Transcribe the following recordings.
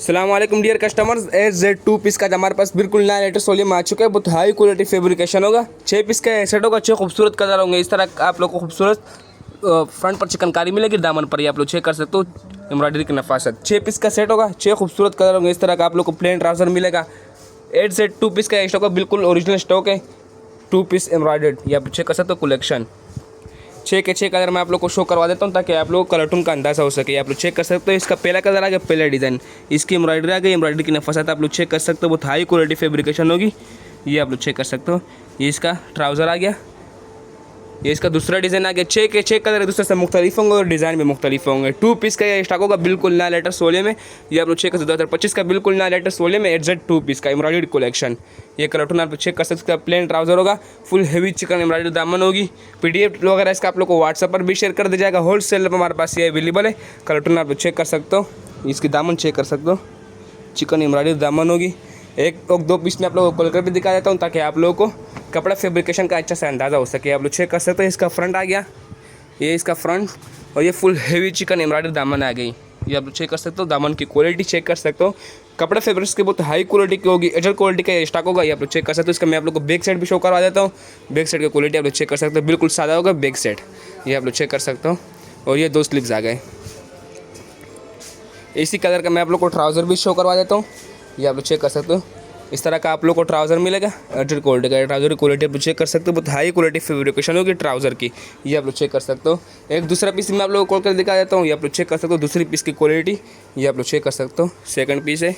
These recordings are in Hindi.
अस्सलामुअलैकुम डियर कस्टमर्स, Z2 पीस का हमारे पास बिल्कुल नया लेटेस्ट वॉल्यूम आ चुका है। बहुत हाई क्वालिटी फैब्रिकेशन होगा। 6 पीस का सेट होगा। 6 खूबसूरत कलर होंगे। इस तरह आप लोग को खूबसूरत फ्रंट पर चिकनकारी मिलेगी, दामन पर ही आप लोग चेक कर सकते हो एम्ब्रॉयडरी की नफासत। 6 पीस का सेट होगा। 6 खूबसूरत कलर होंगे। इस तरह का आप लोग को प्लेन ट्राउजर मिलेगा। Z2 पीस का स्टॉक है, बिल्कुल ओरिजिनल स्टॉक है। 2 पीस एम्ब्रॉयडर्ड, ये आप चेक कर सकते हो कलेक्शन। 6 के 6 कलर मैं आप लोग को शो करवा देता हूँ ताकि आप लोग को कलर टून का अंदाज़ा हो सके। आप लोग चेक कर सकते हो। इसका पहला कलर आ गया, पहला डिज़ाइन, इसकी एम्ब्रॉयडरी आ गई। एम्ब्रॉयडरी की नफासत आप लोग चेक कर सकते हो। बहुत हाई क्वालिटी फैब्रिकेशन होगी, ये आप लोग चेक कर सकते हो। ये इसका ट्राउज़र आ गया। ये इसका दूसरा डिज़ाइन आ गया। 6 के 6 कलर एक दूसरे से मुख्तलिफ होंगे और डिज़ाइन भी मुख्तलिफ होंगे। 2 पीस का ये स्टॉक होगा, बिल्कुल नया लेटेस्ट वॉल्यूम में। ये आप लोग चेक कर सकते हो। 2025 का बिल्कुल नया लेटेस्ट वॉल्यूम में Z2 पीस का एम्ब्रॉयडरी कलेक्शन। ये कलर टोन आप लोग चेक कर सकते हैं। प्लेन ट्राउजर होगा, फुल हेवी चिकन एम्ब्रॉयडरी दामन होगी। PDF वगैरह इसका आप लोग को व्हाट्सएप पर भी शेयर कर दिया जाएगा। होल सेल पर हमारे पास ये अवेलेबल है। कलर टोन आप लोग चेक कर सकते हो। इसकी दामन चेक कर सकते हो, चिकन एम्ब्रॉयडरी दामन होगी। एक और 2 पीस में आप लोगों को खोल कर भी दिखा देता हूँ ताकि आप लोगों को कपड़ा फैब्रिकेशन का अच्छा से अंदाज़ा हो सके। आप लोग चेक कर सकते हो। इसका फ्रंट आ गया, ये इसका फ्रंट, और ये फुल हेवी चिकन एम्ब्रॉयडरी दामन आ गई। ये आप लोग चेक कर सकते हो। दामन की क्वालिटी चेक कर सकते हो। कपड़ा फैब्रिक्स की बहुत हाई क्वालिटी की होगी, एजल क्वालिटी का स्टॉक होगा। ये आप लोग चेक कर सकते हो। इसका मैं आप लोग को बैक साइड भी शो करवा देता हूँ। बैक साइड की क्वालिटी आप लोग चेक कर सकते हो, बिल्कुल सादा होगा बैक साइड, ये आप लोग चेक कर सकते हो। और ये 2 स्लीव्स आ गए। इसी कलर का मैं आप लोग को ट्राउज़र भी शो करवा देता हूँ। ये आप लोग चेक कर सकते हो। इस तरह का आप लोग को ट्राउज़र मिलेगा। एडिट क्वालिटी का ट्राउज़र की क्वालिटी आप लोग चेक कर सकते हो। बहुत हाई क्वालिटी फैब्रिकेशन होगी ट्राउज़र की, ये आप लोग चेक कर सकते हो। एक दूसरा पीस मैं आप लोगों को खोल कर दिखा देता हूँ। ये आप लोग चेक कर सकते हो। दूसरी पीस की क्वालिटी ये आप लोग चेक कर सकते हो। सेकंड पीस है,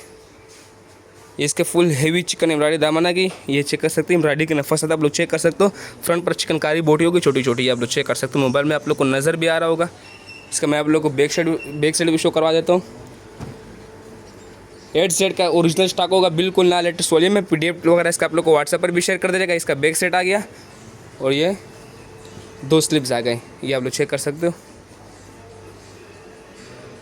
इसके फुल हेवी चिकन एम्ब्रॉयडरी दामन आ गई। ये चेक कर सकते हो। एम्ब्रॉयडरी की नफासत आप लोग चेक कर सकते हो। फ्रंट पर चिकनकारी बोटी होगी, छोटी छोटी, आप लोग चेक कर सकते हो। मोबाइल में आप लोग को नज़र भी आ रहा होगा। इसका मैं आप लोग को बैक साइड भी शो करवा देता हूँ। 8 सेट का ओरिजिनल स्टॉक होगा, बिल्कुल नया लेटेस्ट वॉल्यूम में। PDF वगैरह इसका आप लोग को व्हाट्सएप पर भी शेयर कर दीजिएगा। इसका बैक सेट आ गया और ये 2 स्लिप्स आ गए, ये आप लोग चेक कर सकते हो।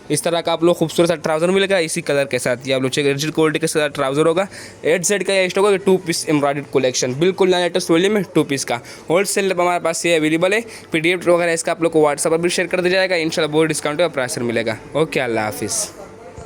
इस तरह का आप लोग खूबसूरत सा ट्राउज़र मिलेगा इसी कलर के साथ। ये आप लोग चेक, रिजिड क्वालिटी के साथ ट्राउज़र होगा। 8 सेट का ये स्टॉक होगा। 2 पीस एम्ब्रॉयडर्ड कलेक्शन, बिल्कुल नया लेटेस्ट वॉल्यूम में 2 पीस का। होल सेल पर हमारे पास ये अवेलेबल है। PDF वगैरह इसका आप लोग को व्हाट्सएप पर भी शेयर कर दिया जाएगा। इंशाल्लाह बहुत डिस्काउंट और प्राइस मिलेगा। ओके, अल्लाह हाफिज़।